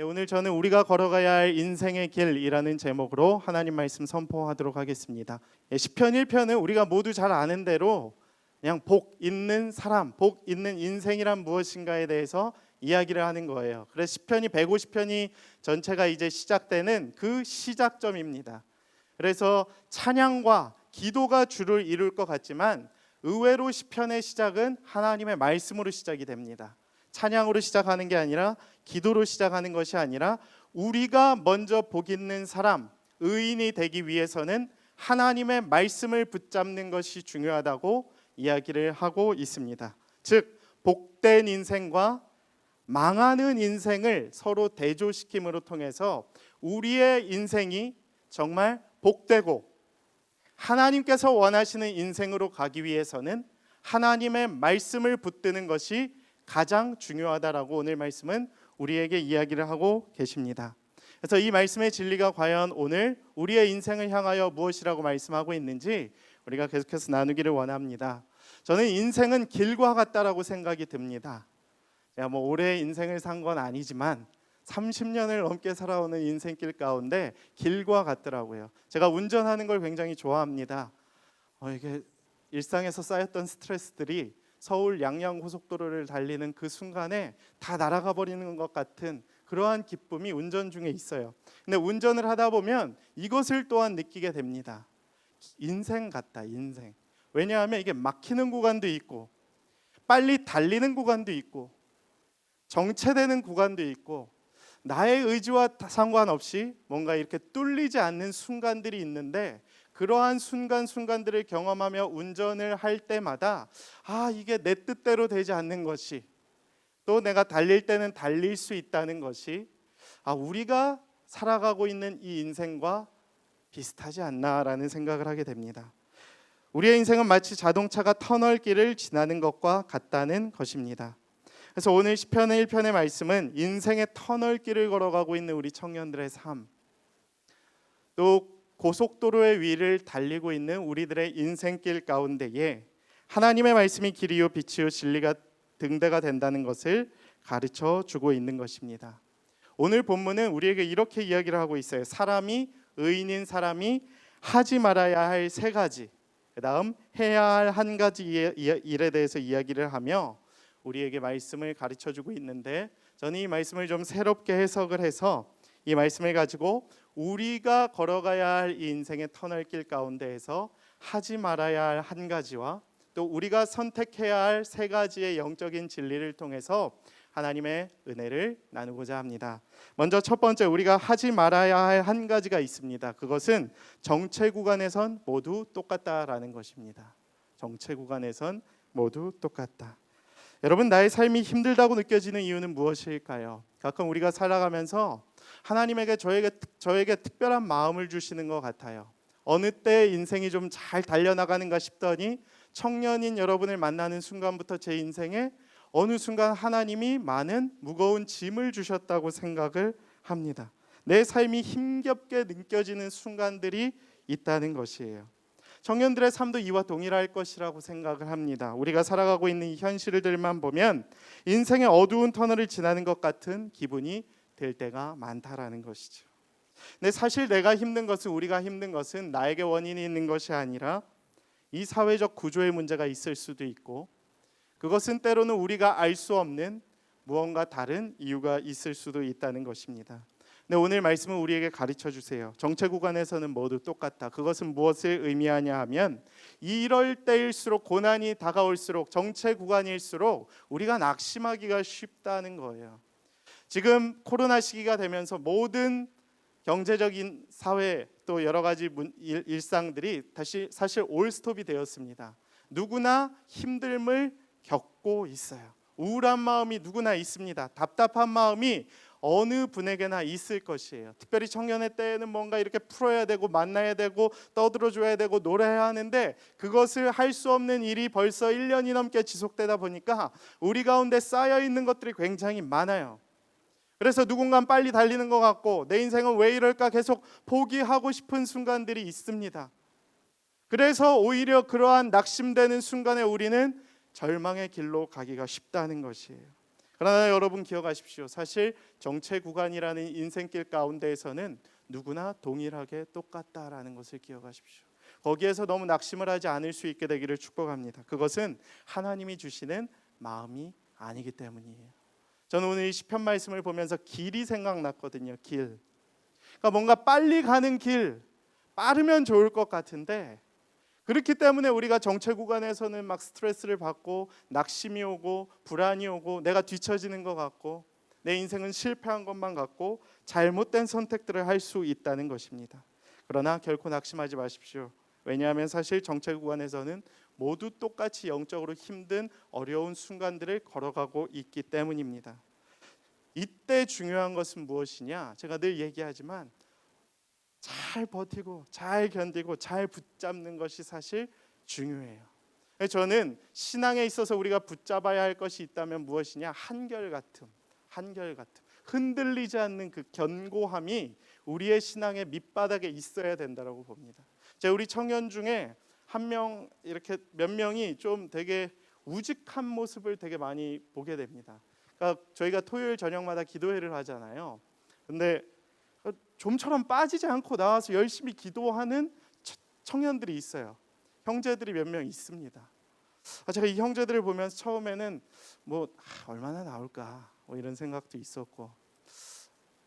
네, 오늘 저는 우리가 걸어가야 할 인생의 길이라는 제목으로 하나님 말씀 선포하도록 하겠습니다. 시편 1편은 우리가 모두 잘 아는 대로 그냥 복 있는 사람, 복 있는 인생이란 무엇인가에 대해서 이야기를 하는 거예요. 그래서 시편이 150편이 전체가 이제 시작되는 그 시작점입니다. 그래서 찬양과 기도가 주를 이룰 것 같지만 의외로 시편의 시작은 하나님의 말씀으로 시작이 됩니다. 찬양으로 시작하는 게 아니라 기도로 시작하는 것이 아니라 우리가 먼저 복 있는 사람, 의인이 되기 위해서는 하나님의 말씀을 붙잡는 것이 중요하다고 이야기를 하고 있습니다. 즉 복된 인생과 망하는 인생을 서로 대조시킴으로 통해서 우리의 인생이 정말 복되고 하나님께서 원하시는 인생으로 가기 위해서는 하나님의 말씀을 붙드는 것이 가장 중요하다라고 오늘 말씀은 우리에게 이야기를 하고 계십니다. 그래서 이 말씀의 진리가 과연 오늘 우리의 인생을 향하여 무엇이라고 말씀하고 있는지 우리가 계속해서 나누기를 원합니다. 저는 인생은 길과 같다라고 생각이 듭니다. 제가 오래 인생을 산 건 아니지만 30년을 넘게 살아오는 인생길 가운데 길과 같더라고요. 제가 운전하는 걸 굉장히 좋아합니다. 이게 일상에서 쌓였던 스트레스들이 서울 양양고속도로를 달리는 그 순간에 다 날아가 버리는 것 같은 그러한 기쁨이 운전 중에 있어요. 근데 운전을 하다 보면 이것을 또한 느끼게 됩니다. 인생 같다, 인생. 왜냐하면 이게 막히는 구간도 있고 빨리 달리는 구간도 있고 정체되는 구간도 있고 나의 의지와 상관없이 뭔가 이렇게 뚫리지 않는 순간들이 있는데 그러한 순간들을 경험하며 운전을 할 때마다 이게 내 뜻대로 되지 않는 것이 또 내가 달릴 때는 달릴 수 있다는 것이 우리가 살아가고 있는 이 인생과 비슷하지 않나라는 생각을 하게 됩니다. 우리의 인생은 마치 자동차가 터널길을 지나는 것과 같다는 것입니다. 그래서 오늘 시편의 1편의 말씀은 인생의 터널길을 걸어가고 있는 우리 청년들의 삶, 또 고속도로의 위를 달리고 있는 우리들의 인생길 가운데에 하나님의 말씀이 길이요 빛이요 진리가 등대가 된다는 것을 가르쳐 주고 있는 것입니다. 오늘 본문은 우리에게 이렇게 이야기를 하고 있어요. 의인인 사람이 하지 말아야 할 세 가지, 그 다음 해야 할 한 가지 일에 대해서 이야기를 하며 우리에게 말씀을 가르쳐 주고 있는데 저는 이 말씀을 좀 새롭게 해석을 해서 이 말씀을 가지고 우리가 걸어가야 할 이 인생의 터널길 가운데에서 하지 말아야 할 한 가지와 또 우리가 선택해야 할 세 가지의 영적인 진리를 통해서 하나님의 은혜를 나누고자 합니다. 먼저 첫 번째 우리가 하지 말아야 할 한 가지가 있습니다. 그것은 정체 구간에선 모두 똑같다라는 것입니다. 정체 구간에선 모두 똑같다. 여러분, 나의 삶이 힘들다고 느껴지는 이유는 무엇일까요? 가끔 우리가 살아가면서 하나님에게 저에게 특별한 마음을 주시는 것 같아요. 어느 때 인생이 좀 잘 달려나가는가 싶더니 청년인 여러분을 만나는 순간부터 제 인생에 어느 순간 하나님이 많은 무거운 짐을 주셨다고 생각을 합니다. 내 삶이 힘겹게 느껴지는 순간들이 있다는 것이에요. 청년들의 삶도 이와 동일할 것이라고 생각을 합니다. 우리가 살아가고 있는 이 현실들만 보면 인생의 어두운 터널을 지나는 것 같은 기분이 들 때가 많다라는 것이죠. 근데 사실 내가 힘든 것은 우리가 힘든 것은 나에게 원인이 있는 것이 아니라 이 사회적 구조의 문제가 있을 수도 있고 그것은 때로는 우리가 알 수 없는 무언가 다른 이유가 있을 수도 있다는 것입니다. 근데 오늘 말씀은 우리에게 가르쳐 주세요. 정체 구간에서는 모두 똑같다. 그것은 무엇을 의미하냐 하면 이럴 때일수록 고난이 다가올수록 정체 구간일수록 우리가 낙심하기가 쉽다는 거예요. 지금 코로나 시기가 되면서 모든 경제적인 사회 또 여러 가지 일상들이 다시 사실 올스톱이 되었습니다. 누구나 힘듦을 겪고 있어요. 우울한 마음이 누구나 있습니다. 답답한 마음이 어느 분에게나 있을 것이에요. 특별히 청년의 때에는 뭔가 이렇게 풀어야 되고 만나야 되고 떠들어줘야 되고 노래해야 하는데 그것을 할 수 없는 일이 벌써 1년이 넘게 지속되다 보니까 우리 가운데 쌓여있는 것들이 굉장히 많아요. 그래서 누군가는 빨리 달리는 것 같고 내 인생은 왜 이럴까 계속 포기하고 싶은 순간들이 있습니다. 그래서 오히려 그러한 낙심되는 순간에 우리는 절망의 길로 가기가 쉽다는 것이에요. 그러나 여러분 기억하십시오. 사실 정체 구간이라는 인생길 가운데에서는 누구나 동일하게 똑같다라는 것을 기억하십시오. 거기에서 너무 낙심을 하지 않을 수 있게 되기를 축복합니다. 그것은 하나님이 주시는 마음이 아니기 때문이에요. 저는 오늘 이 시편 말씀을 보면서 길이 생각났거든요. 길. 그러니까 뭔가 빨리 가는 길, 빠르면 좋을 것 같은데, 그렇기 때문에 우리가 정체 구간에서는 막 스트레스를 받고 낙심이 오고 불안이 오고 내가 뒤처지는 것 같고 내 인생은 실패한 것만 같고 잘못된 선택들을 할 수 있다는 것입니다. 그러나 결코 낙심하지 마십시오. 왜냐하면 사실 정체 구간에서는 모두 똑같이 영적으로 힘든 어려운 순간들을 걸어가고 있기 때문입니다. 이때 중요한 것은 무엇이냐? 제가 늘 얘기하지만 잘 버티고 잘 견디고 잘 붙잡는 것이 사실 중요해요. 저는 신앙에 있어서 우리가 붙잡아야 할 것이 있다면 무엇이냐? 한결같음. 흔들리지 않는 그 견고함이 우리의 신앙의 밑바닥에 있어야 된다고 봅니다. 제가 우리 청년 중에 한 명, 이렇게 몇 명이 좀 되게 우직한 모습을 되게 많이 보게 됩니다. 그러니까 저희가 토요일 저녁마다 기도회를 하잖아요. 근데 좀처럼 빠지지 않고 나와서 열심히 기도하는 청년들이 있어요. 형제들이 몇 명 있습니다. 제가 이 형제들을 보면서 처음에는 얼마나 나올까 이런 생각도 있었고,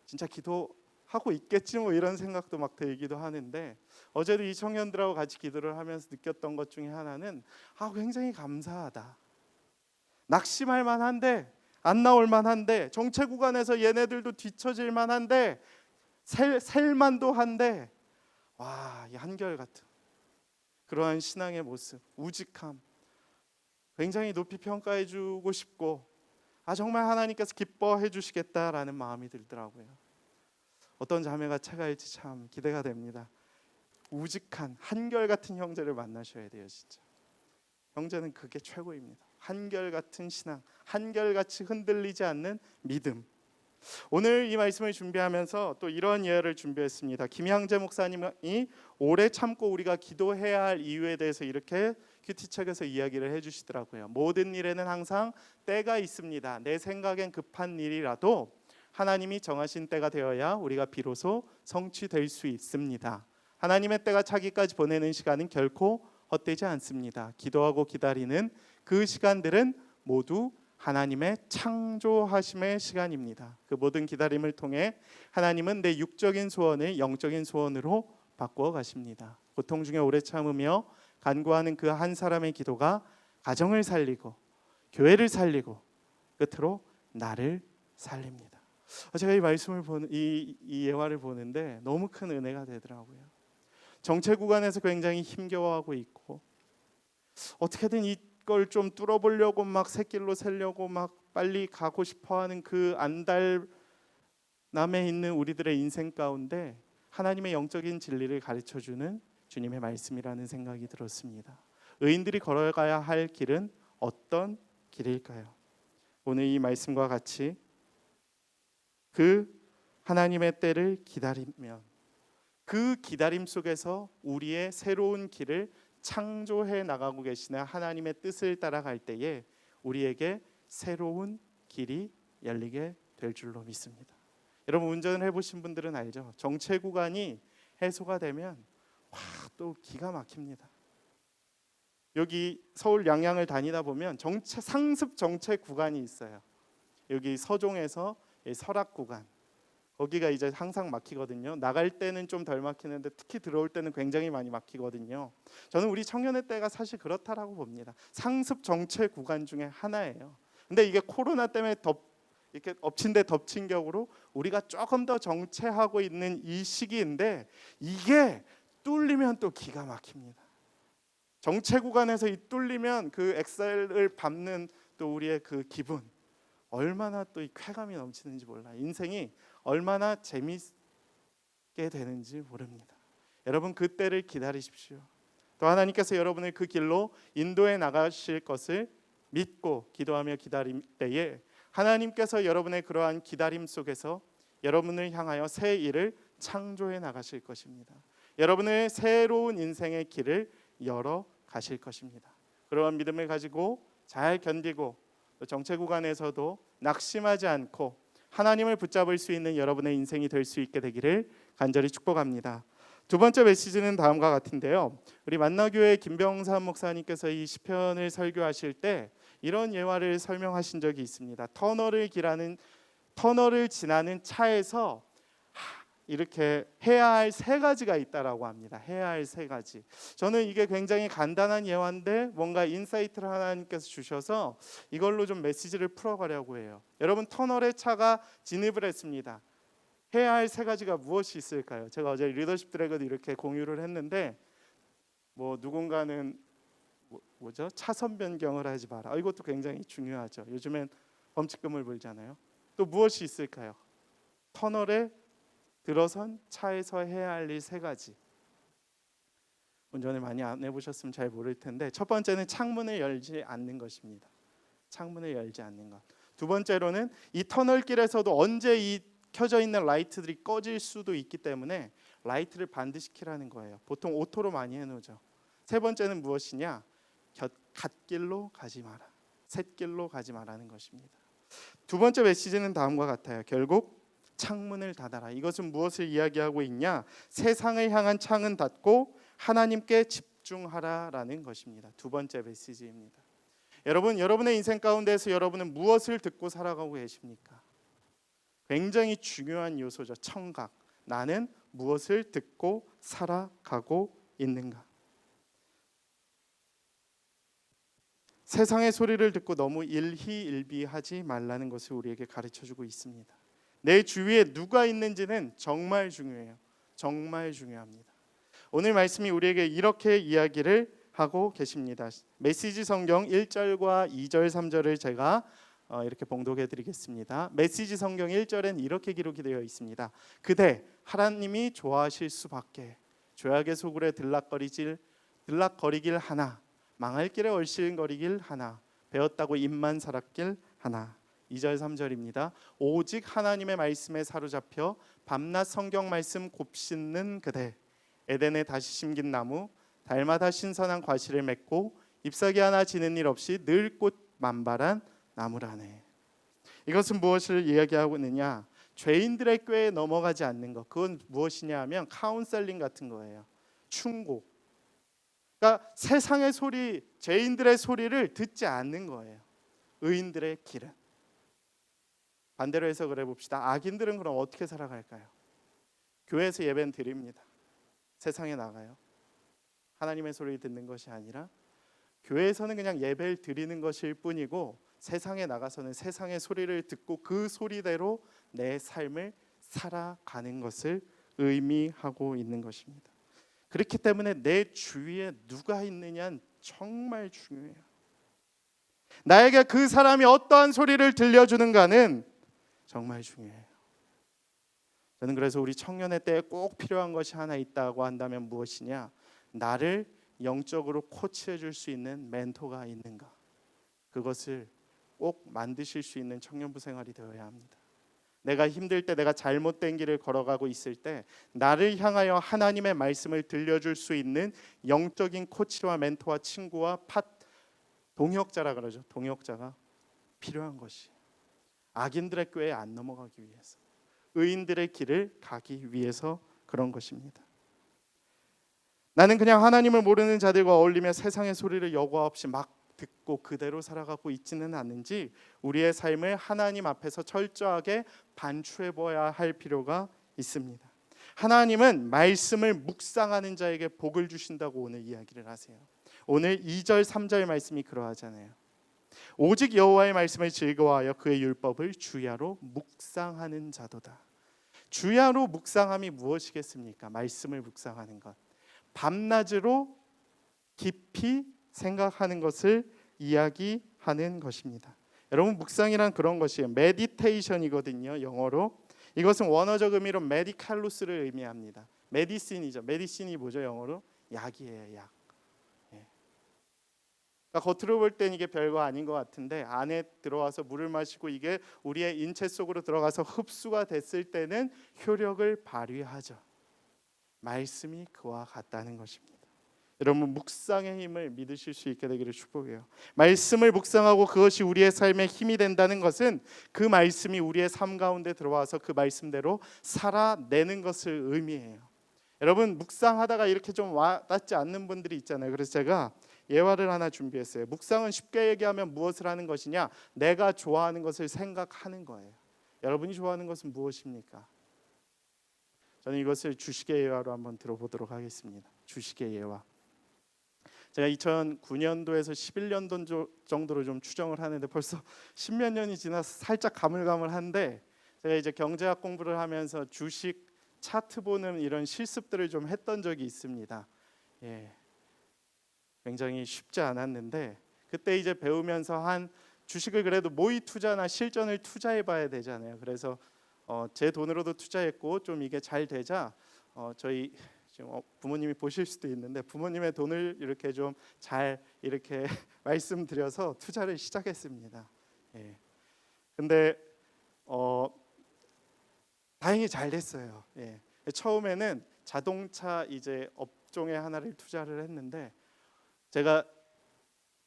진짜 기도하고 있겠지 이런 생각도 막 들기도 하는데, 어제도 이 청년들하고 같이 기도를 하면서 느꼈던 것 중에 하나는 굉장히 감사하다. 낙심할 만한데, 안 나올 만한데, 정체 구간에서 얘네들도 뒤처질 만한데, 셀만도 한데, 이 한결같은 그러한 신앙의 모습, 우직함, 굉장히 높이 평가해주고 싶고, 정말 하나님께서 기뻐해 주시겠다라는 마음이 들더라고요. 어떤 자매가 차가일지 참 기대가 됩니다. 우직한 한결같은 형제를 만나셔야 돼요. 진짜 형제는 그게 최고입니다. 한결같은 신앙, 한결같이 흔들리지 않는 믿음. 오늘 이 말씀을 준비하면서 또 이런 예를 준비했습니다. 김향재 목사님이 오래 참고 우리가 기도해야 할 이유에 대해서 이렇게 큐티책에서 이야기를 해주시더라고요. 모든 일에는 항상 때가 있습니다. 내 생각엔 급한 일이라도 하나님이 정하신 때가 되어야 우리가 비로소 성취될 수 있습니다. 하나님의 때가 차기까지 보내는 시간은 결코 헛되지 않습니다. 기도하고 기다리는 그 시간들은 모두 하나님의 창조하심의 시간입니다. 그 모든 기다림을 통해 하나님은 내 육적인 소원을 영적인 소원으로 바꾸어 가십니다. 고통 중에 오래 참으며 간구하는 그 한 사람의 기도가 가정을 살리고 교회를 살리고 끝으로 나를 살립니다. 제가 이 말씀을 보는 이 예화를 보는데 너무 큰 은혜가 되더라고요. 정체 구간에서 굉장히 힘겨워하고 있고 어떻게든 이걸 좀 뚫어보려고 막 새길로 새려고 막 빨리 가고 싶어하는 그 안달남에 있는 우리들의 인생 가운데 하나님의 영적인 진리를 가르쳐주는 주님의 말씀이라는 생각이 들었습니다. 의인들이 걸어가야 할 길은 어떤 길일까요? 오늘 이 말씀과 같이 그 하나님의 때를 기다리면 그 기다림 속에서 우리의 새로운 길을 창조해 나가고 계시는 하나님의 뜻을 따라갈 때에 우리에게 새로운 길이 열리게 될 줄로 믿습니다. 여러분 운전을 해보신 분들은 알죠? 정체 구간이 해소가 되면 또 기가 막힙니다. 여기 서울 양양을 다니다 보면 상습 정체 구간이 있어요. 여기 서종에서 설악 구간, 거기가 이제 항상 막히거든요. 나갈 때는 좀 덜 막히는데 특히 들어올 때는 굉장히 많이 막히거든요. 저는 우리 청년의 때가 사실 그렇다라고 봅니다. 상습 정체 구간 중에 하나예요. 근데 이게 코로나 때문에 이렇게 엎친 데 덮친 격으로 우리가 조금 더 정체하고 있는 이 시기인데 이게 뚫리면 또 기가 막힙니다. 정체 구간에서 이 뚫리면 그 엑셀을 밟는 또 우리의 그 기분, 얼마나 또 이 쾌감이 넘치는지 몰라요. 인생이 얼마나 재미있게 되는지 모릅니다. 여러분 그 때를 기다리십시오. 또 하나님께서 여러분을 그 길로 인도해 나가실 것을 믿고 기도하며 기다릴 때에 하나님께서 여러분의 그러한 기다림 속에서 여러분을 향하여 새 일을 창조해 나가실 것입니다. 여러분의 새로운 인생의 길을 열어 가실 것입니다. 그러한 믿음을 가지고 잘 견디고 또 정체 구간에서도 낙심하지 않고 하나님을 붙잡을 수 있는 여러분의 인생이 될 수 있게 되기를 간절히 축복합니다. 두 번째 메시지는 다음과 같은데요. 우리 만나교회 김병삼 목사님께서 이 시편을 설교하실 때 이런 예화를 설명하신 적이 있습니다. 터널을 지나는 차에서 이렇게 해야 할 세 가지가 있다라고 합니다. 해야 할 세 가지. 저는 이게 굉장히 간단한 예화인데 뭔가 인사이트를 하나님께서 주셔서 이걸로 좀 메시지를 풀어가려고 해요. 여러분, 터널에 차가 진입을 했습니다. 해야 할 세 가지가 무엇이 있을까요? 제가 어제 리더십 드래그도 이렇게 공유를 했는데 누군가는 뭐죠? 차선 변경을 하지 마라. 이것도 굉장히 중요하죠. 요즘엔 범칙금을 물잖아요. 또 무엇이 있을까요? 터널에 들어선 차에서 해야 할 일 세 가지. 운전을 많이 안 해보셨으면 잘 모를 텐데, 첫 번째는 창문을 열지 않는 것입니다. 창문을 열지 않는 것. 두 번째로는 이 터널길에서도 언제 이 켜져 있는 라이트들이 꺼질 수도 있기 때문에 라이트를 반드시 켜라는 거예요. 보통 오토로 많이 해놓죠. 세 번째는 무엇이냐? 갓길로 가지 마라. 샛길로 가지 마라는 것입니다. 두 번째 메시지는 다음과 같아요. 결국 창문을 닫아라. 이것은 무엇을 이야기하고 있냐? 세상을 향한 창은 닫고 하나님께 집중하라라는 것입니다. 두 번째 메시지입니다. 여러분, 여러분의 인생 가운데서 여러분은 무엇을 듣고 살아가고 계십니까? 굉장히 중요한 요소죠. 청각. 나는 무엇을 듣고 살아가고 있는가? 세상의 소리를 듣고 너무 일희일비하지 말라는 것을 우리에게 가르쳐주고 있습니다. 내 주위에 누가 있는지는 정말 중요해요. 정말 중요합니다. 오늘 말씀이 우리에게 이렇게 이야기를 하고 계십니다. 메시지 성경 1절과 2절 3절을 제가 이렇게 봉독해 드리겠습니다. 메시지 성경 1절엔 이렇게 기록이 되어 있습니다. 그대 하나님이 좋아하실 수밖에 죄악의 소굴에 들락거리길 하나 망할 길에 얼씬거리길 하나 배웠다고 입만 살았길 하나. 2절 3절입니다. 오직 하나님의 말씀에 사로잡혀 밤낮 성경 말씀 곱씹는 그대 에덴에 다시 심긴 나무 달마다 신선한 과실을 맺고 잎사귀 하나 지는 일 없이 늘 꽃 만발한 나무라네. 이것은 무엇을 이야기하고 있느냐? 죄인들의 꾀에 넘어가지 않는 것. 그건 무엇이냐 하면 카운셀링 같은 거예요. 충고. 그러니까 세상의 소리, 죄인들의 소리를 듣지 않는 거예요. 의인들의 길은. 반대로 해석을 해봅시다. 악인들은 그럼 어떻게 살아갈까요? 교회에서 예배는 드립니다. 세상에 나가요. 하나님의 소리를 듣는 것이 아니라 교회에서는 그냥 예배를 드리는 것일 뿐이고 세상에 나가서는 세상의 소리를 듣고 그 소리대로 내 삶을 살아가는 것을 의미하고 있는 것입니다. 그렇기 때문에 내 주위에 누가 있느냐는 정말 중요해요. 나에게 그 사람이 어떠한 소리를 들려주는가는 정말 중요해요. 저는 그래서 우리 청년의 때에 꼭 필요한 것이 하나 있다고 한다면 무엇이냐? 나를 영적으로 코치해 줄 수 있는 멘토가 있는가? 그것을 꼭 만드실 수 있는 청년부 생활이 되어야 합니다. 내가 힘들 때, 내가 잘못된 길을 걸어가고 있을 때 나를 향하여 하나님의 말씀을 들려줄 수 있는 영적인 코치와 멘토와 친구와 동역자라 그러죠. 동역자가 필요한 것이 악인들의 꾀에 안 넘어가기 위해서, 의인들의 길을 가기 위해서 그런 것입니다. 나는 그냥 하나님을 모르는 자들과 어울리며 세상의 소리를 여과 없이 막 듣고 그대로 살아가고 있지는 않은지 우리의 삶을 하나님 앞에서 철저하게 반추해 보아야 할 필요가 있습니다. 하나님은 말씀을 묵상하는 자에게 복을 주신다고 오늘 이야기를 하세요. 오늘 2절 3절 말씀이 그러하잖아요. 오직 여호와의 말씀을 즐거워하여 그의 율법을 주야로 묵상하는 자도다. 주야로 묵상함이 무엇이겠습니까? 말씀을 묵상하는 것. 밤낮으로 깊이 생각하는 것을 이야기하는 것입니다. 여러분, 묵상이란 그런 것이에요. 메디테이션이거든요. 영어로. 이것은 원어적 의미로 메디칼루스를 의미합니다. 메디신이죠. 메디신이 뭐죠? 영어로? 약이에요. 약. 그러니까 겉으로 볼 땐 이게 별거 아닌 것 같은데 안에 들어와서 물을 마시고 이게 우리의 인체 속으로 들어가서 흡수가 됐을 때는 효력을 발휘하죠. 말씀이 그와 같다는 것입니다. 여러분 묵상의 힘을 믿으실 수 있게 되기를 축복해요. 말씀을 묵상하고 그것이 우리의 삶의 힘이 된다는 것은 그 말씀이 우리의 삶 가운데 들어와서 그 말씀대로 살아내는 것을 의미해요. 여러분 묵상하다가 이렇게 좀 와닿지 않는 분들이 있잖아요. 그래서 제가 예화를 하나 준비했어요. 묵상은 쉽게 얘기하면 무엇을 하는 것이냐? 내가 좋아하는 것을 생각하는 거예요. 여러분이 좋아하는 것은 무엇입니까? 저는 이것을 주식의 예화로 한번 들어보도록 하겠습니다. 주식의 예화. 제가 2009년도에서 11년도 정도로 좀 추정을 하는데 벌써 10몇 년이 지나서 살짝 가물가물한데, 제가 이제 경제학 공부를 하면서 주식 차트 보는 이런 실습들을 좀 했던 적이 있습니다. 굉장히 쉽지 않았는데 그때 이제 배우면서 한 주식을 그래도 모의 투자나 실전을 투자해 봐야 되잖아요. 그래서 제 돈으로도 투자했고 좀 이게 잘 되자 저희 지금 부모님이 보실 수도 있는데 부모님의 돈을 이렇게 좀 잘 이렇게 말씀드려서 투자를 시작했습니다. 근데 다행히 잘 됐어요. 처음에는 자동차 이제 업종의 하나를 투자를 했는데 제가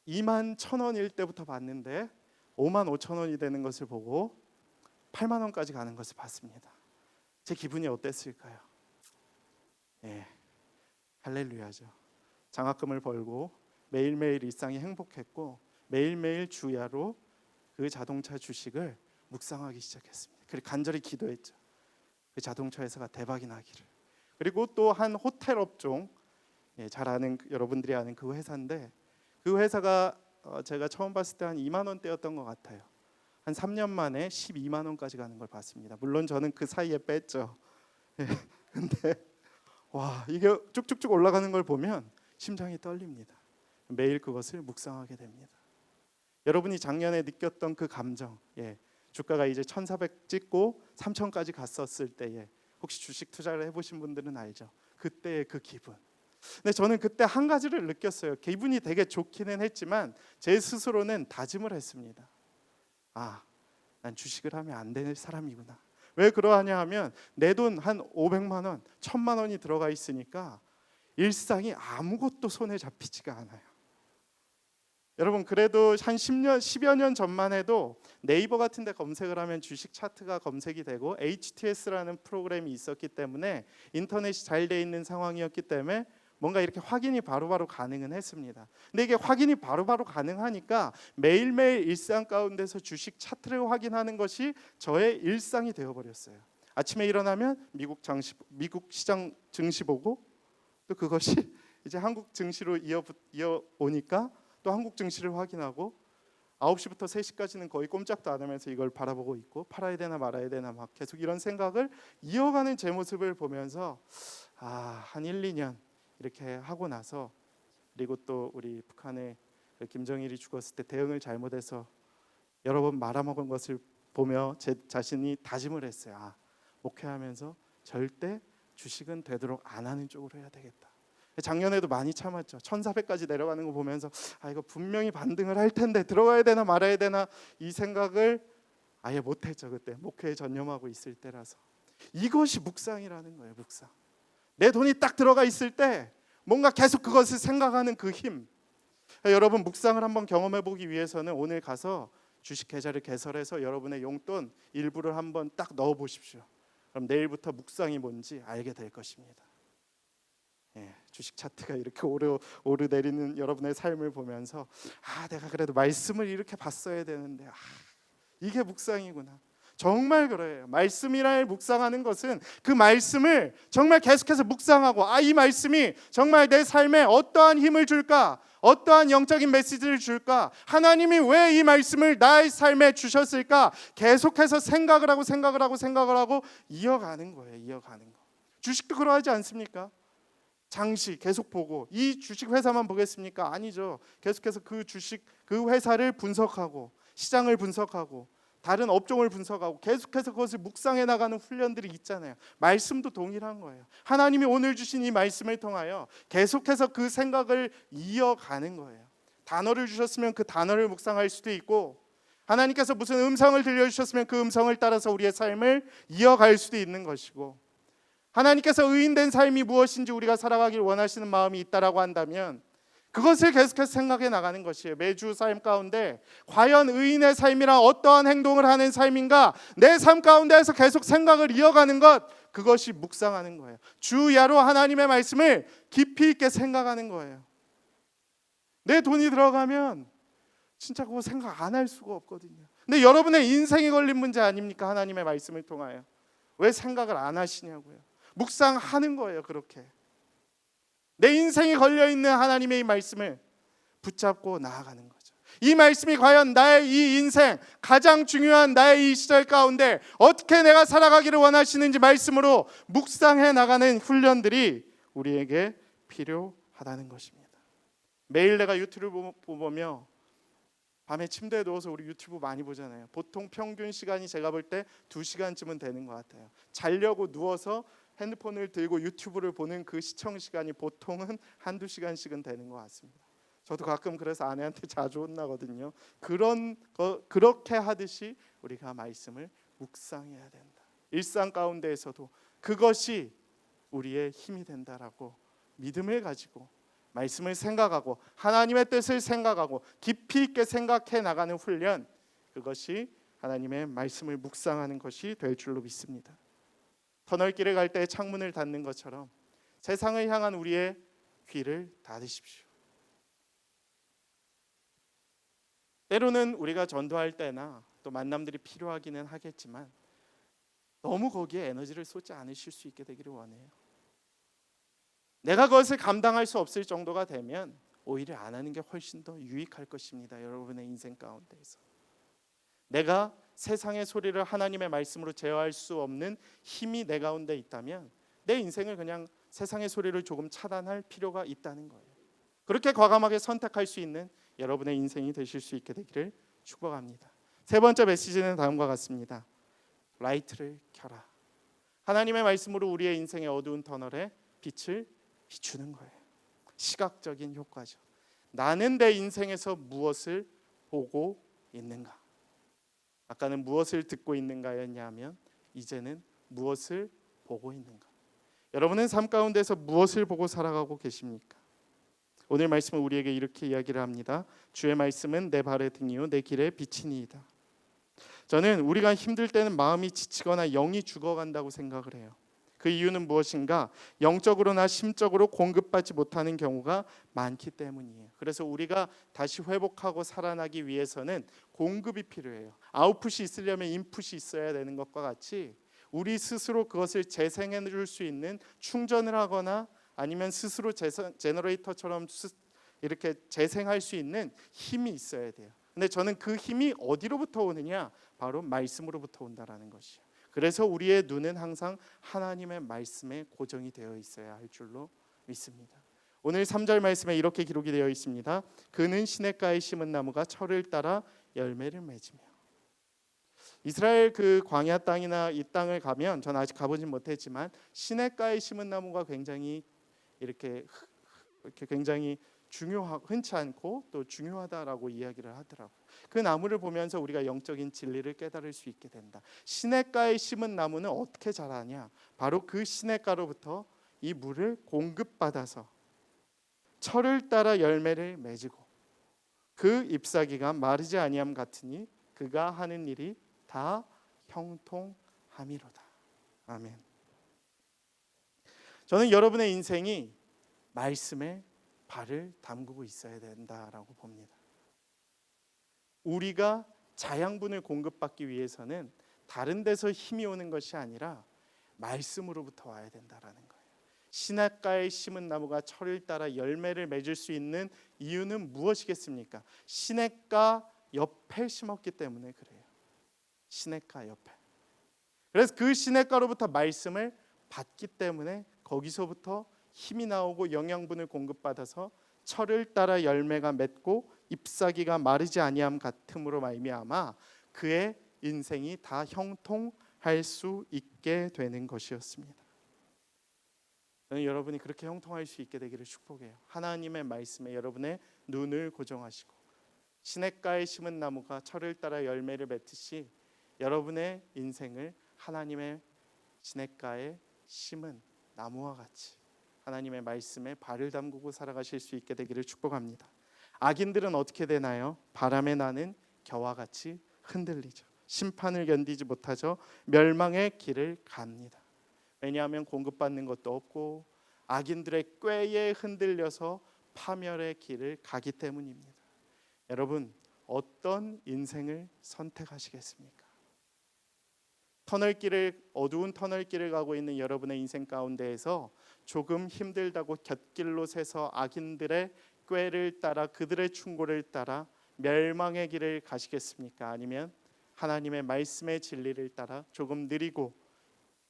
21,000원일 때부터 봤는데 55,000원이 되는 것을 보고 8만 원까지 가는 것을 봤습니다. 제 기분이 어땠을까요? 할렐루야죠. 장학금을 벌고 매일매일 일상이 행복했고 매일매일 주야로 그 자동차 주식을 묵상하기 시작했습니다. 그리고 간절히 기도했죠. 그 자동차 회사가 대박이 나기를. 그리고 또 한 호텔 업종, 잘 아는 여러분들이 아는 그 회사인데 그 회사가 제가 처음 봤을 때 한 2만 원대였던 것 같아요. 한 3년 만에 12만 원까지 가는 걸 봤습니다. 물론 저는 그 사이에 뺐죠. 근데 와, 이게 쭉쭉쭉 올라가는 걸 보면 심장이 떨립니다. 매일 그것을 묵상하게 됩니다. 여러분이 작년에 느꼈던 그 감정, 주가가 이제 1,400 찍고 3,000까지 갔었을 때에 혹시 주식 투자를 해보신 분들은 알죠. 그때의 그 기분. 근데 저는 그때 한 가지를 느꼈어요. 기분이 되게 좋기는 했지만 제 스스로는 다짐을 했습니다. 난 주식을 하면 안 될 사람이구나. 왜 그러하냐 하면 내 돈 한 500만 원, 1,000만 원이 들어가 있으니까 일상이 아무것도 손에 잡히지가 않아요. 여러분 그래도 한 10여 년 전만 해도 네이버 같은 데 검색을 하면 주식 차트가 검색이 되고 HTS라는 프로그램이 있었기 때문에 인터넷이 잘 돼 있는 상황이었기 때문에 뭔가 이렇게 확인이 바로바로 가능은 했습니다. 근데 이게 확인이 바로바로 가능하니까 매일매일 일상 가운데서 주식 차트를 확인하는 것이 저의 일상이 되어버렸어요. 아침에 일어나면 미국 시장 증시 보고 또 그것이 이제 한국 증시로 이어오니까 또 한국 증시를 확인하고 9시부터 3시까지는 거의 꼼짝도 안 하면서 이걸 바라보고 있고 팔아야 되나 말아야 되나 막 계속 이런 생각을 이어가는 제 모습을 보면서 한 1, 2년 이렇게 하고 나서, 그리고 또 우리 북한의 김정일이 죽었을 때 대응을 잘못해서 여러 번 말아먹은 것을 보며 제 자신이 다짐을 했어요. 목회하면서 절대 주식은 되도록 안 하는 쪽으로 해야 되겠다. 작년에도 많이 참았죠. 1,400까지 내려가는 거 보면서 이거 분명히 반등을 할 텐데 들어가야 되나 말아야 되나 이 생각을 아예 못했죠. 그때 목회에 전념하고 있을 때라서. 이것이 묵상이라는 거예요. 묵상. 내 돈이 딱 들어가 있을 때 뭔가 계속 그것을 생각하는 그 힘. 여러분 묵상을 한번 경험해 보기 위해서는 오늘 가서 주식 계좌를 개설해서 여러분의 용돈 일부를 한번 딱 넣어 보십시오. 그럼 내일부터 묵상이 뭔지 알게 될 것입니다. 주식 차트가 이렇게 오르내리는 여러분의 삶을 보면서 내가 그래도 말씀을 이렇게 봤어야 되는데 이게 묵상이구나. 정말 그래요. 말씀이라 묵상하는 것은 그 말씀을 정말 계속해서 묵상하고 이 말씀이 정말 내 삶에 어떠한 힘을 줄까? 어떠한 영적인 메시지를 줄까? 하나님이 왜 이 말씀을 나의 삶에 주셨을까? 계속해서 생각을 하고 이어가는 거예요. 이어가는 거. 주식도 그러하지 않습니까? 장시 계속 보고 이 주식 회사만 보겠습니까? 아니죠. 계속해서 그 주식 그 회사를 분석하고 시장을 분석하고 다른 업종을 분석하고 계속해서 그것을 묵상해 나가는 훈련들이 있잖아요. 말씀도 동일한 거예요. 하나님이 오늘 주신 이 말씀을 통하여 계속해서 그 생각을 이어가는 거예요. 단어를 주셨으면 그 단어를 묵상할 수도 있고 하나님께서 무슨 음성을 들려주셨으면 그 음성을 따라서 우리의 삶을 이어갈 수도 있는 것이고 하나님께서 의인된 삶이 무엇인지 우리가 살아가길 원하시는 마음이 있다라고 한다면 그것을 계속해서 생각해 나가는 것이에요. 매주 삶 가운데 과연 의인의 삶이란 어떠한 행동을 하는 삶인가, 내 삶 가운데에서 계속 생각을 이어가는 것, 그것이 묵상하는 거예요. 주야로 하나님의 말씀을 깊이 있게 생각하는 거예요. 내 돈이 들어가면 진짜 그거 생각 안 할 수가 없거든요. 근데 여러분의 인생이 걸린 문제 아닙니까? 하나님의 말씀을 통하여 왜 생각을 안 하시냐고요. 묵상하는 거예요. 그렇게 내 인생이 걸려있는 하나님의 이 말씀을 붙잡고 나아가는 거죠. 이 말씀이 과연 나의 이 인생 가장 중요한 나의 이 시절 가운데 어떻게 내가 살아가기를 원하시는지 말씀으로 묵상해 나가는 훈련들이 우리에게 필요하다는 것입니다. 매일 내가 유튜브 보며 밤에 침대에 누워서 우리 유튜브 많이 보잖아요. 보통 평균 시간이 제가 볼 때 2시간쯤은 되는 것 같아요. 자려고 누워서 핸드폰을 들고 유튜브를 보는 그 시청 시간이 보통은 1-2시간씩은 되는 것 같습니다. 저도 가끔 그래서 아내한테 자주 혼나거든요. 그렇게 하듯이 우리가 말씀을 묵상해야 된다. 일상 가운데에서도 그것이 우리의 힘이 된다라고 믿음을 가지고 말씀을 생각하고 하나님의 뜻을 생각하고 깊이 있게 생각해 나가는 훈련, 그것이 하나님의 말씀을 묵상하는 것이 될 줄로 믿습니다. 터널길을 갈 때 창문을 닫는 것처럼 세상을 향한 우리의 귀를 닫으십시오. 때로는 우리가 전도할 때나 또 만남들이 필요하기는 하겠지만 너무 거기에 에너지를 쏟지 않으실 수 있게 되기를 원해요. 내가 그것을 감당할 수 없을 정도가 되면 오히려 안 하는 게 훨씬 더 유익할 것입니다. 여러분의 인생 가운데에서 내가 세상의 소리를 하나님의 말씀으로 제어할 수 없는 힘이 내 가운데 있다면 내 인생을 그냥 세상의 소리를 조금 차단할 필요가 있다는 거예요. 그렇게 과감하게 선택할 수 있는 여러분의 인생이 되실 수 있게 되기를 축복합니다. 세 번째 메시지는 다음과 같습니다. 라이트를 켜라. 하나님의 말씀으로 우리의 인생의 어두운 터널에 빛을 비추는 거예요. 시각적인 효과죠. 나는 내 인생에서 무엇을 보고 있는가? 아까는 무엇을 듣고 있는가였냐면 이제는 무엇을 보고 있는가? 여러분은 삶 가운데서 무엇을 보고 살아가고 계십니까? 오늘 말씀은 우리에게 이렇게 이야기를 합니다. 주의 말씀은 내 발의 등이요 내 길의 빛이니이다. 저는 우리가 힘들 때는 마음이 지치거나 영이 죽어간다고 생각을 해요. 그 이유는 무엇인가? 영적으로나 심적으로 공급받지 못하는 경우가 많기 때문이에요. 그래서 우리가 다시 회복하고 살아나기 위해서는 공급이 필요해요. 아웃풋이 있으려면 인풋이 있어야 되는 것과 같이 우리 스스로 그것을 재생해 줄 수 있는 충전을 하거나 아니면 스스로 제너레이터처럼 이렇게 재생할 수 있는 힘이 있어야 돼요. 근데 저는 그 힘이 어디로부터 오느냐? 바로 말씀으로부터 온다라는 것이에요. 그래서 우리의 눈은 항상 하나님의 말씀에 고정이 되어 있어야 할 줄로 믿습니다. 오늘 3절 말씀에 이렇게 기록이 되어 있습니다. 그는 시냇가에 심은 나무가 철을 따라 열매를 맺으며. 이스라엘 그 광야 땅이나 이 땅을 가면 전 아직 가보진 못했지만 시냇가에 심은 나무가 굉장히 이렇게 굉장히 흔치 않고 또 중요하다라고 이야기를 하더라고요. 그 나무를 보면서 우리가 영적인 진리를 깨달을 수 있게 된다. 시냇가에 심은 나무는 어떻게 자라냐? 바로 그 시냇가로부터 이 물을 공급받아서 철을 따라 열매를 맺고 그 잎사귀가 마르지 아니함 같으니 그가 하는 일이 다 형통함이로다. 아멘. 저는 여러분의 인생이 말씀에 발을 담그고 있어야 된다라고 봅니다. 우리가 자양분을 공급받기 위해서는 다른 데서 힘이 오는 것이 아니라 말씀으로부터 와야 된다라는 거예요. 시냇가에 심은 나무가 철을 따라 열매를 맺을 수 있는 이유는 무엇이겠습니까? 시냇가 옆에 심었기 때문에 그래요. 시냇가 옆에. 그래서 그 시냇가로부터 말씀을 받기 때문에 거기서부터 힘이 나오고 영양분을 공급받아서 철을 따라 열매가 맺고 잎사귀가 마르지 아니함 같음으로 말미암아 그의 인생이 다 형통할 수 있게 되는 것이었습니다. 저는 여러분이 그렇게 형통할 수 있게 되기를 축복해요. 하나님의 말씀에 여러분의 눈을 고정하시고 시냇가에 심은 나무가 철을 따라 열매를 맺듯이 여러분의 인생을 하나님의 시냇가에 심은 나무와 같이 하나님의 말씀에 발을 담그고 살아가실 수 있게 되기를 축복합니다. 악인들은 어떻게 되나요? 바람에 나는 겨와 같이 흔들리죠. 심판을 견디지 못하죠. 멸망의 길을 갑니다. 왜냐하면 공급받는 것도 없고 악인들의 꾀에 흔들려서 파멸의 길을 가기 때문입니다. 여러분, 어떤 인생을 선택하시겠습니까? 어두운 터널길을 가고 있는 여러분의 인생 가운데에서 조금 힘들다고 곁길로 새서 악인들의 꾀를 따라 그들의 충고를 따라 멸망의 길을 가시겠습니까? 아니면 하나님의 말씀의 진리를 따라 조금 느리고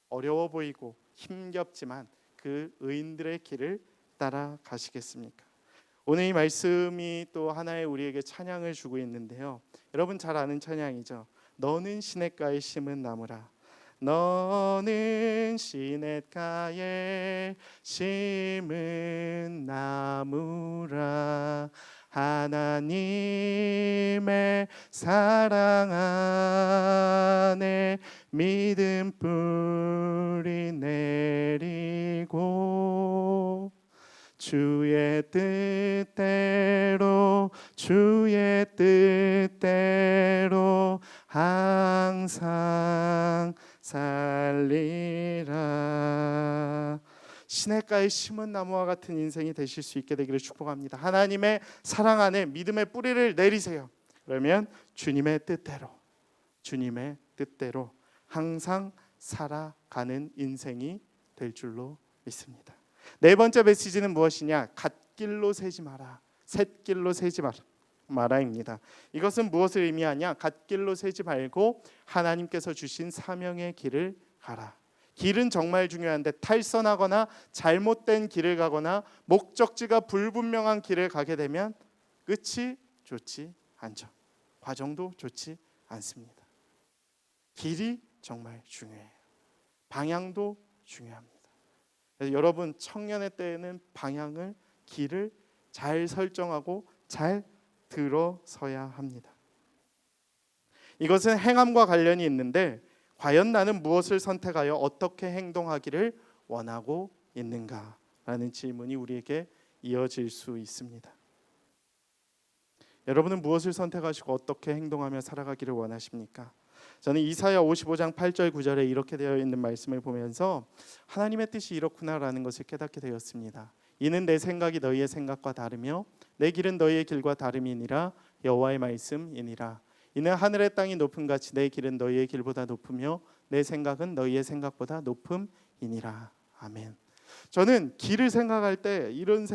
어려워 보이고 힘겹지만 그 의인들의 길을 따라 가시겠습니까? 오늘 이 말씀이 또 하나의 우리에게 찬양을 주고 있는데요. 여러분 잘 아는 찬양이죠. 너는 시냇가에 심은 나무라. 너는 시냇가에 심은 나무라. 하나님의 사랑 안에 믿음 뿌리 내리고 주의 뜻대로 항상 살리라. 시냇가에 심은 나무와 같은 인생이 되실 수 있게 되기를 축복합니다. 하나님의 사랑 안에 믿음의 뿌리를 내리세요. 그러면 주님의 뜻대로 항상 살아가는 인생이 될 줄로 믿습니다. 네 번째 메시지는 무엇이냐? 갓길로 새지 마라. 샛길로 새지 마라입니다. 이것은 무엇을 의미하냐? 갓길로 새지 말고 하나님께서 주신 사명의 길을 가라. 길은 정말 중요한데 탈선하거나 잘못된 길을 가거나 목적지가 불분명한 길을 가게 되면 끝이 좋지 않죠. 과정도 좋지 않습니다. 길이 정말 중요해요. 방향도 중요합니다. 그래서 여러분 청년의 때에는 길을 잘 설정하고 잘 들어서야 합니다. 이것은 행함과 관련이 있는데 과연 나는 무엇을 선택하여 어떻게 행동하기를 원하고 있는가라는 질문이 우리에게 이어질 수 있습니다. 여러분은 무엇을 선택하시고 어떻게 행동하며 살아가기를 원하십니까? 저는 이사야 55장 8절 9절에 이렇게 되어 있는 말씀을 보면서 하나님의 뜻이 이렇구나라는 것을 깨닫게 되었습니다. 이는 내 생각이 너희의 생각과 다르며 내 길은 너희의 길과 다름이니라. 여호와의 말씀이니라. 이는 하늘의 땅이 높음 같이 내 길은 너희의 길보다 높으며 내 생각은 너희의 생각보다 높음이니라. 아멘. 저는 길을 생각할 때 이런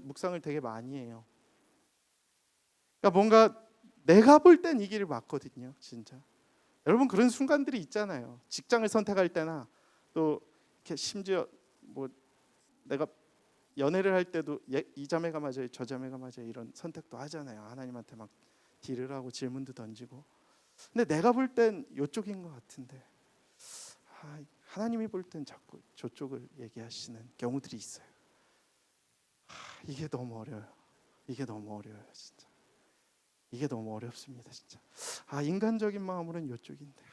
묵상을 되게 많이 해요. 그러니까 뭔가 내가 볼 땐 이 길이 맞거든요, 진짜. 여러분 그런 순간들이 있잖아요. 직장을 선택할 때나 또 이렇게 심지어 뭐 내가 연애를 할 때도 이 자매가 맞아요, 저 자매가 맞아요 이런 선택도 하잖아요. 하나님한테 막 딜을 하고 질문도 던지고. 근데 내가 볼 땐 이쪽인 것 같은데 하나님이 볼 땐 자꾸 저쪽을 얘기하시는 경우들이 있어요. 이게 너무 어려워요. 진짜. 이게 너무 어렵습니다, 진짜. 인간적인 마음으로는 이쪽인데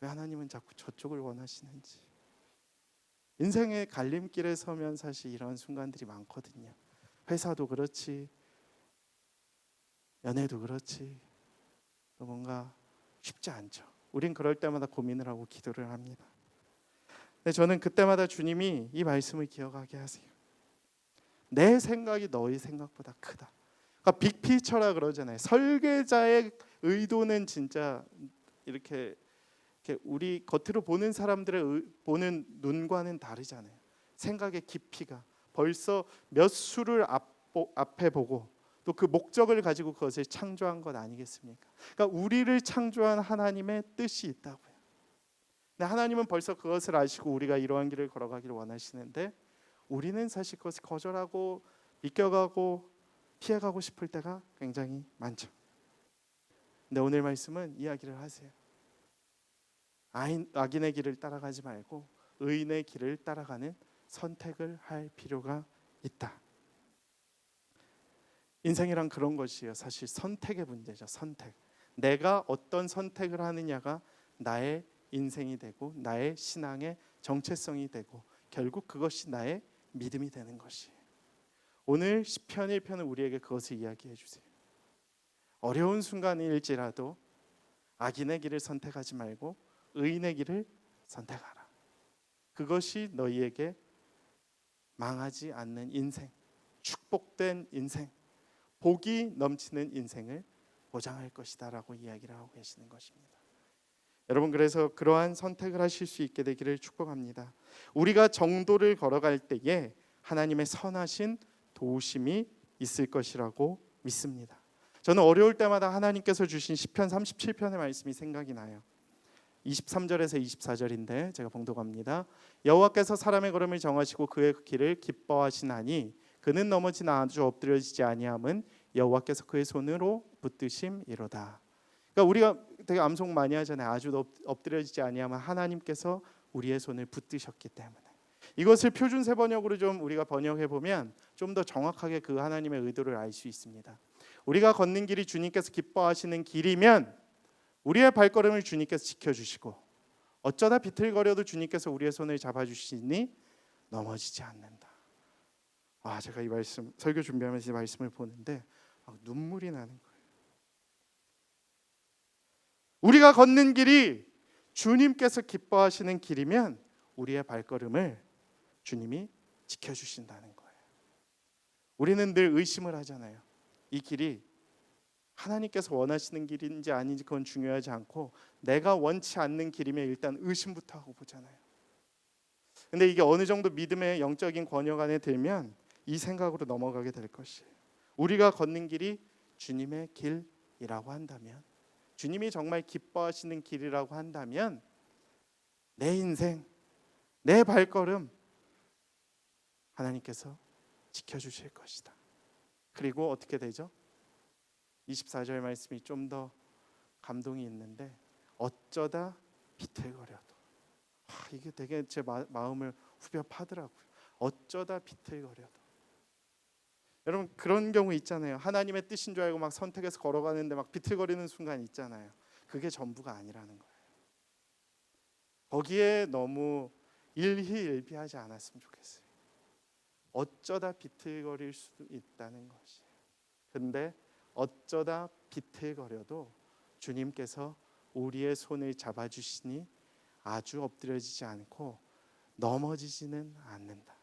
왜 하나님은 자꾸 저쪽을 원하시는지. 인생의 갈림길에 서면 사실 이런 순간들이 많거든요. 회사도 그렇지, 연애도 그렇지, 또 뭔가 쉽지 않죠. 우린 그럴 때마다 고민을 하고 기도를 합니다. 근데 저는 그때마다 주님이 이 말씀을 기억하게 하세요. 내 생각이 너희 생각보다 크다. 그러니까 빅피처라 그러잖아요. 설계자의 의도는 진짜 이렇게 우리 겉으로 보는 사람들의 보는 눈과는 다르잖아요. 생각의 깊이가 벌써 몇 수를 앞에 보고 또 그 목적을 가지고 그것을 창조한 것 아니겠습니까? 그러니까 우리를 창조한 하나님의 뜻이 있다고요. 근데 하나님은 벌써 그것을 아시고 우리가 이러한 길을 걸어가기를 원하시는데 우리는 사실 그것을 거절하고 비껴가고 피해가고 싶을 때가 굉장히 많죠. 근데 오늘 말씀은 이야기를 하세요. 악인의 길을 따라가지 말고 의인의 길을 따라가는 선택을 할 필요가 있다. 인생이란 그런 것이에요. 사실 선택의 문제죠. 선택. 내가 어떤 선택을 하느냐가 나의 인생이 되고 나의 신앙의 정체성이 되고 결국 그것이 나의 믿음이 되는 것이에요. 오늘 시편 1편은 우리에게 그것을 이야기해 주세요. 어려운 순간일지라도 악인의 길을 선택하지 말고 의인의 길을 선택하라. 그것이 너희에게 망하지 않는 인생, 축복된 인생, 복이 넘치는 인생을 보장할 것이다 라고 이야기를 하고 계시는 것입니다. 여러분, 그래서 그러한 선택을 하실 수 있게 되기를 축복합니다. 우리가 정도를 걸어갈 때에 하나님의 선하신 도우심이 있을 것이라고 믿습니다. 저는 어려울 때마다 하나님께서 주신 시편 37편의 말씀이 생각이 나요. 23절에서 24절인데 제가 봉독합니다. 여호와께서 사람의 걸음을 정하시고 그의 길을 기뻐하시나니 그는 넘어지나 아주 엎드려지지 아니함은 여호와께서 그의 손으로 붙드심이로다. 그러니까 우리가 되게 암송 많이 하잖아요. 아주 엎드려지지 아니함은 하나님께서 우리의 손을 붙드셨기 때문에. 이것을 표준세 번역으로 좀 우리가 번역해 보면 좀 더 정확하게 그 하나님의 의도를 알 수 있습니다. 우리가 걷는 길이 주님께서 기뻐하시는 길이면 우리의 발걸음을 주님께서 지켜주시고 어쩌다 비틀거려도 주님께서 우리의 손을 잡아주시니 넘어지지 않는다. 제가 이 말씀 설교 준비하면서 이 말씀을 보는데 눈물이 나는 거예요. 우리가 걷는 길이 주님께서 기뻐하시는 길이면 우리의 발걸음을 주님이 지켜주신다는 거예요. 우리는 늘 의심을 하잖아요. 이 길이 하나님께서 원하시는 길인지 아닌지 그건 중요하지 않고 내가 원치 않는 길이면 일단 의심부터 하고 보잖아요. 근데 이게 어느 정도 믿음의 영적인 권역 안에 들면 이 생각으로 넘어가게 될 것이에요. 우리가 걷는 길이 주님의 길이라고 한다면, 주님이 정말 기뻐하시는 길이라고 한다면 내 인생, 내 발걸음 하나님께서 지켜주실 것이다. 그리고 어떻게 되죠? 24절 말씀이 좀 더 감동이 있는데 어쩌다 비틀거려도 이게 되게 제 마음을 후벼 파더라고요. 어쩌다 비틀거려도. 여러분, 그런 경우 있잖아요. 하나님의 뜻인 줄 알고 막 선택해서 걸어가는데 막 비틀거리는 순간 있잖아요. 그게 전부가 아니라는 거예요. 거기에 너무 일희일비하지 않았으면 좋겠어요. 어쩌다 비틀거릴 수도 있다는 것이에요. 근데 어쩌다 비틀거려도 주님께서 우리의 손을 잡아주시니 아주 엎드려지지 않고 넘어지지는 않는다.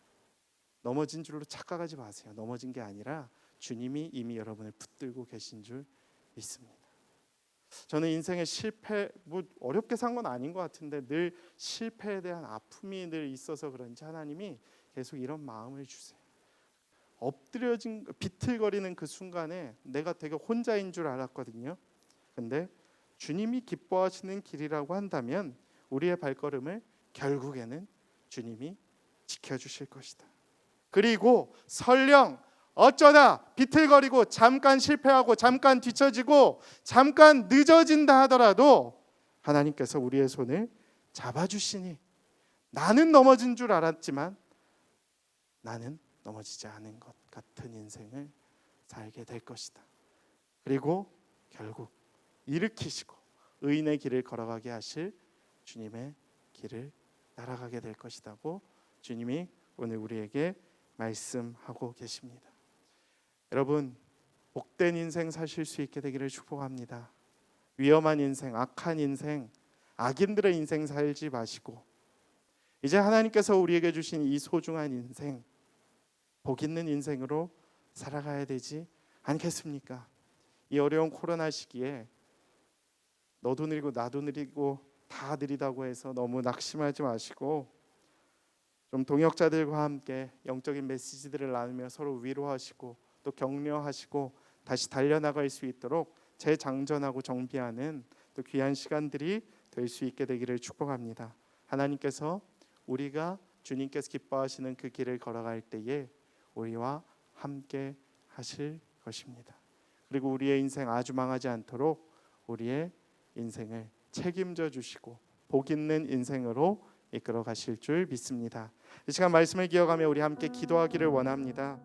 넘어진 줄로 착각하지 마세요. 넘어진 게 아니라 주님이 이미 여러분을 붙들고 계신 줄 믿습니다. 저는 인생의 실패, 어렵게 산 건 아닌 것 같은데 늘 실패에 대한 아픔이 늘 있어서 그런지 하나님이 계속 이런 마음을 주세요. 엎드려진 비틀거리는 그 순간에 내가 되게 혼자인 줄 알았거든요. 근데 주님이 기뻐하시는 길이라고 한다면 우리의 발걸음을 결국에는 주님이 지켜주실 것이다. 그리고 설령 어쩌다 비틀거리고 잠깐 실패하고 잠깐 뒤처지고 잠깐 늦어진다 하더라도 하나님께서 우리의 손을 잡아주시니 나는 넘어진 줄 알았지만 나는 넘어지지 않은 것 같은 인생을 살게 될 것이다. 그리고 결국 일으키시고 의인의 길을 걸어가게 하실 주님의 길을 따라가게 될 것이라고 주님이 오늘 우리에게 말씀하고 계십니다. 여러분, 복된 인생 사실 수 있게 되기를 축복합니다. 위험한 인생, 악한 인생, 악인들의 인생 살지 마시고 이제 하나님께서 우리에게 주신 이 소중한 인생, 복 있는 인생으로 살아가야 되지 않겠습니까? 이 어려운 코로나 시기에 너도 느리고 나도 느리고 다 느리다고 해서 너무 낙심하지 마시고 좀 동역자들과 함께 영적인 메시지들을 나누며 서로 위로하시고 또 격려하시고 다시 달려나갈 수 있도록 재장전하고 정비하는 또 귀한 시간들이 될 수 있게 되기를 축복합니다. 하나님께서 우리가 주님께서 기뻐하시는 그 길을 걸어갈 때에 우리와 함께 하실 것입니다. 그리고 우리의 인생 아주 망하지 않도록 우리의 인생을 책임져 주시고 복 있는 인생으로 이끌어 가실 줄 믿습니다. 이 시간 말씀을 기억하며 우리 함께 기도하기를 원합니다.